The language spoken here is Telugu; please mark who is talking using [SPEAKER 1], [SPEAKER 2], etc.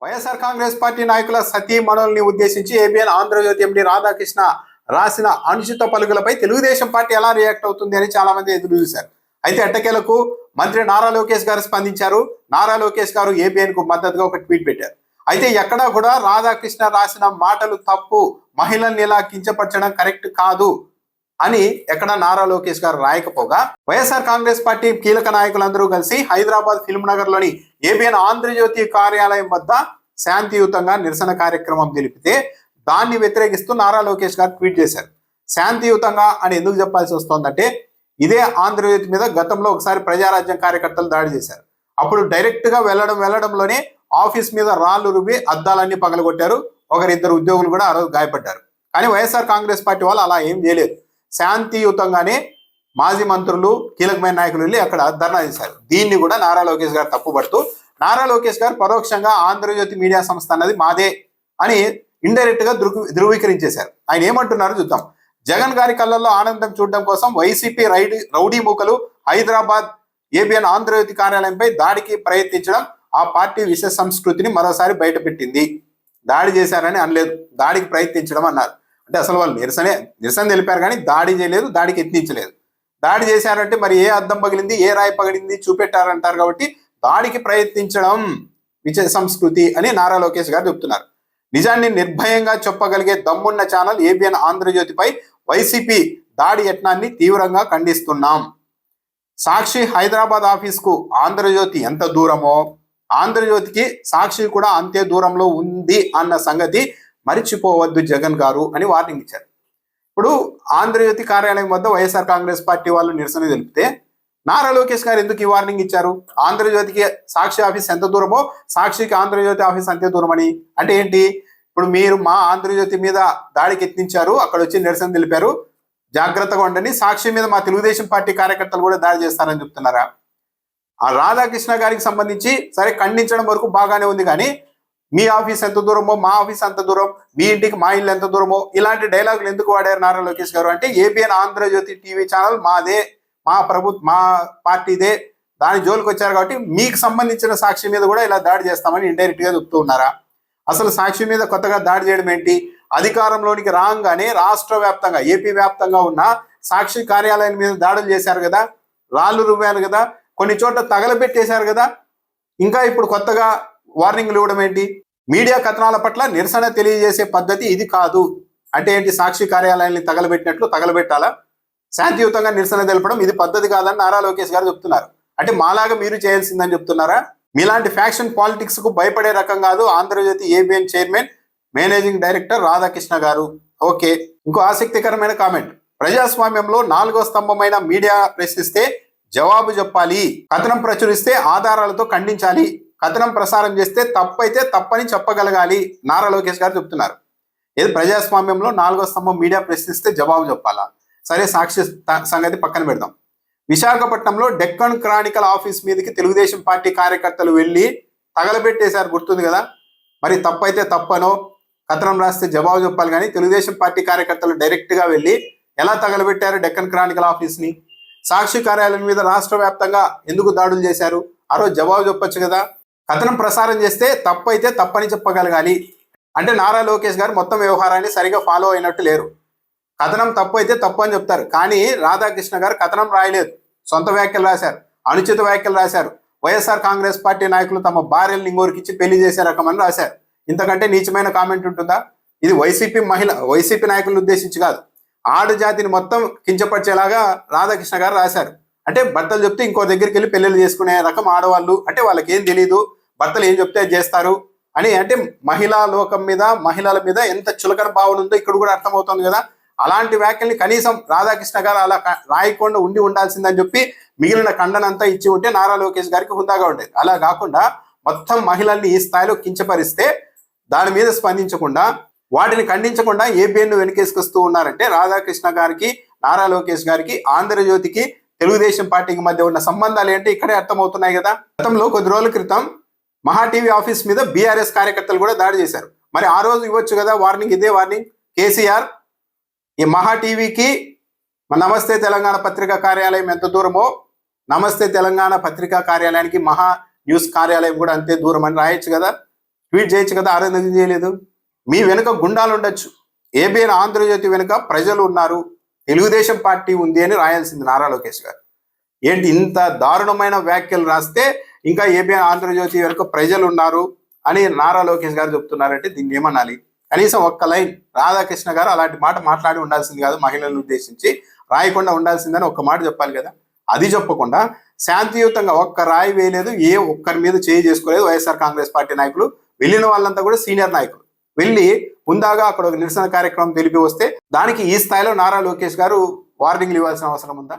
[SPEAKER 1] వైఎస్ఆర్ కాంగ్రెస్ పార్టీ నాయకుల సతీమణుల్ని ఉద్దేశించి ఏబిఎన్ ఆంధ్రజ్యోతి ఎండి రాధాకృష్ణ రాసిన అనుచిత పలుకులపై తెలుగుదేశం పార్టీ ఎలా రియాక్ట్ అవుతుంది అని చాలా మంది ఎదురు చూశారు. అయితే ఎట్టకేలకు మంత్రి నారా లోకేష్ గారు స్పందించారు. నారా లోకేష్ గారు ఏబిఎన్ కు మద్దతుగా ఒక ట్వీట్ పెట్టారు. అయితే ఎక్కడా కూడా రాధాకృష్ణ రాసిన మాటలు తప్పు, మహిళల్ని ఇలా కించపరచడం కరెక్ట్ కాదు అని ఎక్కడ నారా లోకేష్ గారు రాయకపోగా వైఎస్ఆర్ కాంగ్రెస్ పార్టీ కీలక నాయకులందరూ కలిసి హైదరాబాద్ ఫిల్మ్ నగర్ లోని ఏబిఎన్ ఆంధ్రజ్యోతి కార్యాలయం వద్ద శాంతియుతంగా నిరసన కార్యక్రమం తెలిపితే దాన్ని వ్యతిరేకిస్తూ నారా లోకేష్ గారు ట్వీట్ చేశారు. శాంతియుతంగా అని ఎందుకు చెప్పాల్సి వస్తోందంటే ఇదే ఆంధ్రజ్యోతి మీద గతంలో ఒకసారి ప్రజారాజ్యం కార్యకర్తలు దాడి చేశారు. అప్పుడు డైరెక్ట్ గా వెళ్లడంలోనే ఆఫీస్ మీద రాళ్లు రుబ్బి అద్దాలన్నీ పగలగొట్టారు. ఒకరిద్దరు ఉద్యోగులు కూడా ఆ రోజు గాయపడ్డారు. కానీ వైఎస్ఆర్ కాంగ్రెస్ పార్టీ వాళ్ళు అలా ఏం చేయలేదు. శాంతియుతంగానే మాజీ మంత్రులు, కీలకమైన నాయకులు వెళ్ళి అక్కడ ధర్నా చేశారు. దీన్ని కూడా నారా లోకేష్ గారు తప్పుపడుతూ నారా లోకేష్ గారు పరోక్షంగా ఆంధ్రజ్యోతి మీడియా సంస్థ అన్నది మాదే అని ఇండైరెక్ట్ గా ధృవీకరించేశారు. ఆయన ఏమంటున్నారో చూద్దాం. జగన్ గారి కళ్ళల్లో ఆనందం చూడడం కోసం వైసీపీ రౌడీ మూకలు హైదరాబాద్ ఏబిఎన్ ఆంధ్రజ్యోతి కార్యాలయంపై దాడికి ప్రయత్నించడం ఆ పార్టీ విష సంస్కృతిని మరోసారి బయటపెట్టింది. దాడి చేశారని అనలేదు, దాడికి ప్రయత్నించడం అన్నారు. అంటే అసలు వాళ్ళు నిరసన తెలిపారు కానీ దాడి చేయలేదు, దాడికి యత్నించలేదు. దాడి చేశారంటే మరి ఏ అద్దం పగిలింది, ఏ రాయి పగిలింది చూపెట్టారంటారు. కాబట్టి దాడికి ప్రయత్నించడం విష సంస్కృతి అని నారా లోకేష్ గారు చెప్తున్నారు. నిజాన్ని నిర్భయంగా చెప్పగలిగే దమ్మున్న ఛానల్ ఏబిఎన్ ఆంధ్రజ్యోతిపై వైసీపీ దాడి యత్నాన్ని తీవ్రంగా ఖండిస్తున్నాం. సాక్షి హైదరాబాద్ ఆఫీస్ కు ఆంధ్రజ్యోతి ఎంత దూరమో ఆంధ్రజ్యోతికి సాక్షి కూడా అంతే దూరంలో ఉంది అన్న సంగతి మరిచిపోవద్దు జగన్ గారు అని వార్నింగ్ ఇచ్చారు. ఇప్పుడు ఆంధ్రజ్యోతి కార్యాలయం వద్ద వైఎస్ఆర్ కాంగ్రెస్ పార్టీ వాళ్ళు నిరసన తెలిపితే నారా లోకేష్ గారు ఎందుకు ఈ వార్నింగ్ ఇచ్చారు? ఆంధ్రజ్యోతికి సాక్షి ఆఫీస్ ఎంత దూరమో సాక్షికి ఆంధ్రజ్యోతి ఆఫీస్ అంతే దూరం అని. అంటే ఏంటి? ఇప్పుడు మీరు మా ఆంధ్రజ్యోతి మీద దాడికి యత్నించారు, అక్కడ వచ్చి నిరసన తెలిపారు, జాగ్రత్తగా ఉండండి, సాక్షి మీద మా తెలుగుదేశం పార్టీ కార్యకర్తలు కూడా దాడి చేస్తారని చెప్తున్నారా? ఆ రాధాకృష్ణ గారికి సంబంధించి సరే ఖండించడం వరకు బాగానే ఉంది, కానీ మీ ఆఫీస్ ఎంత దూరమో మా ఆఫీస్ అంత దూరం, మీ ఇంటికి మా ఇల్లు ఎంత దూరమో ఇలాంటి డైలాగులు ఎందుకు వాడారు నారా లోకేష్ గారు? అంటే ఏబిఎన్ ఆంధ్రజ్యోతి టీవీ ఛానల్ మాదే, మా పార్టీదే, దాని జోలికి వచ్చారు కాబట్టి మీకు సంబంధించిన సాక్షి మీద కూడా ఇలా దాడి చేస్తామని ఇండైరెక్ట్ గా చెప్తూ ఉన్నారా? అసలు సాక్షి మీద కొత్తగా దాడి చేయడం ఏంటి? అధికారంలోనికి రాగానే రాష్ట్ర వ్యాప్తంగా ఏపీ వ్యాప్తంగా ఉన్న సాక్షి కార్యాలయం మీద దాడులు చేశారు కదా, రాళ్ళు రువ్వారు కదా, కొన్ని చోట్ల తగలబెట్టేశారు కదా, ఇంకా ఇప్పుడు కొత్తగా వార్నింగ్లు ఇవ్వడం ఏంటి? మీడియా కథనాల పట్ల నిరసన తెలియజేసే పద్ధతి ఇది కాదు. అంటే ఏంటి? సాక్షి కార్యాలయాన్ని తగలబెట్టినట్లు తగలబెట్టాలా? శాంతియుతంగా నిరసన తెలపడం ఇది పద్ధతి కాదని నారా లోకేష్ గారు చెప్తున్నారు. అంటే మాలాగా మీరు చేయాల్సిందని చెప్తున్నారా? మీలాంటి ఫ్యాక్షన్ పాలిటిక్స్ కు భయపడే రకం కాదు Andhra Jyothi ABN chairman managing director Radhakrishna గారు. ఓకే, ఇంకో ఆసక్తికరమైన కామెంట్. ప్రజాస్వామ్యంలో 4వ స్తంభమైన మీడియా ప్రశ్నిస్తే జవాబు చెప్పాలి, కథనం ప్రచురిస్తే ఆధారాలతో ఖండించాలి, కథనం ప్రసారం చేస్తే తప్పైతే తప్పని చెప్పగలగాలి నారా లోకేష్ గారు చెప్తున్నారు. ఏది ప్రజాస్వామ్యంలో 4వ స్తంభం మీడియా ప్రశ్నిస్తే జవాబు చెప్పాలా? సరే, సాక్షి సంగతి పక్కన పెడదాం. విశాఖపట్నంలో డెక్కన్ క్రానికల్ ఆఫీస్ మీదకి తెలుగుదేశం పార్టీ కార్యకర్తలు వెళ్ళి తగలబెట్టేశారు, గుర్తుంది కదా? మరి తప్పైతే తప్పనో కథనం రాస్తే జవాబు చెప్పాలి, కానీ తెలుగుదేశం పార్టీ కార్యకర్తలు డైరెక్ట్ గా వెళ్ళి ఎలా తగలబెట్టారు డెక్కన్ క్రానికల్ ఆఫీస్ ని? సాక్షి కార్యాలయం మీద రాష్ట్ర వ్యాప్తంగా ఎందుకు దాడులు చేశారు? ఆ రోజు జవాబు చెప్పొచ్చు కదా. కథనం ప్రసారం చేస్తే తప్పైతే తప్పని చెప్పగలగాలి. అంటే నారా లోకేష్ గారు మొత్తం వ్యవహారాన్ని సరిగా ఫాలో అయినట్టు లేరు. కథనం తప్పు అయితే తప్పు అని చెప్తారు, కానీ రాధాకృష్ణ గారు కథనం రాయలేదు, సొంత వ్యాఖ్యలు రాశారు, అనుచిత వ్యాఖ్యలు రాశారు. వైఎస్ఆర్ కాంగ్రెస్ పార్టీ నాయకులు తమ భార్యలను ఇంకోరికిచ్చి పెళ్లి చేసే రకమని రాశారు. ఇంతకంటే నీచమైన కామెంట్ ఉంటుందా? ఇది వైసీపీ నాయకులను ఉద్దేశించి కాదు, ఆడు జాతిని మొత్తం కించపరిచేలాగా రాధాకృష్ణ గారు రాశారు. అంటే భర్తలు చెప్తే ఇంకో దగ్గరికి వెళ్ళి పెళ్లిళ్ళు చేసుకునే రకం ఆడవాళ్ళు. అంటే వాళ్ళకి ఏం తెలియదు, భర్తలు ఏం చెప్తే చేస్తారు అని. అంటే మహిళా లోకం మీద, మహిళల మీద ఎంత చులకన భావన ఉందో ఇక్కడ కూడా అర్థమవుతుంది కదా. అలాంటి వ్యాఖ్యల్ని కనీసం రాధాకృష్ణ గారు అలా రాయకుండా ఉండాల్సిందని చెప్పి మిగిలిన ఖండనంతా ఇచ్చి ఉంటే నారా లోకేష్ గారికి హుందాగా ఉండేది. అలా కాకుండా మొత్తం మహిళల్ని ఈ స్థాయిలో కించపరిస్తే దాని మీద స్పందించకుండా, వాటిని ఖండించకుండా ఏబిఎన్ వెనకేసుకొస్తూ ఉన్నారంటే రాధాకృష్ణ గారికి, నారా లోకేష్ గారికి, ఆంధ్రజ్యోతికి, తెలుగుదేశం పార్టీకి మధ్య ఉన్న సంబంధాలు ఏంటి ఇక్కడే అర్థమవుతున్నాయి కదా. గతంలో కొద్ది రోజుల క్రితం మహా టీవీ ఆఫీస్ మీద బీఆర్ఎస్ కార్యకర్తలు కూడా దాడి చేశారు. మరి ఆ రోజు ఇవ్వచ్చు కదా వార్నింగ్, ఇదే వార్నింగ్. కేసీఆర్ ఈ మహా టీవీకి నమస్తే తెలంగాణ పత్రికా కార్యాలయం ఎంత దూరమో నమస్తే తెలంగాణ పత్రికా కార్యాలయానికి మహా న్యూస్ కార్యాలయం కూడా అంతే దూరం అని రాయొచ్చు కదా. ట్వీట్ చేయొచ్చు కదా, ఆ రోజు ఎందుకు చేయలేదు? మీ వెనుక గుండాలు ఉండొచ్చు, ఏబిఎన్ ఆంధ్రజ్యోతి వెనుక ప్రజలు ఉన్నారు, తెలుగుదేశం పార్టీ ఉంది అని రాయాల్సింది నారా లోకేష్ గారు. ఏంటి ఇంత దారుణమైన వ్యాఖ్యలు రాస్తే ఇంకా ఏబిఎన్ ఆంధ్రజ్యోతి వెనుక ప్రజలు ఉన్నారు అని నారా లోకేష్ గారు చెప్తున్నారంటే దీన్ని ఏమనాలి? కనీసం ఒక్క లైన్ రాధాకృష్ణ గారు అలాంటి మాట మాట్లాడి ఉండాల్సింది కాదు, మహిళలను ఉద్దేశించి రాయకుండా ఉండాల్సిందని ఒక్క మాట చెప్పాలి కదా. అది చెప్పకుండా శాంతియుతంగా ఒక్క రాయి వేయలేదు, ఏ ఒక్కరి మీద చేయి చేసుకోలేదు. వైఎస్ఆర్ కాంగ్రెస్ పార్టీ నాయకులు వెళ్ళిన వాళ్ళంతా కూడా సీనియర్ నాయకులు వెళ్ళి ముందాగా అక్కడ ఒక నిరసన కార్యక్రమం తెలిపి వస్తే దానికి ఈ స్థాయిలో నారా లోకేష్ గారు వార్నింగ్లు ఇవ్వాల్సిన అవసరం ఉందా?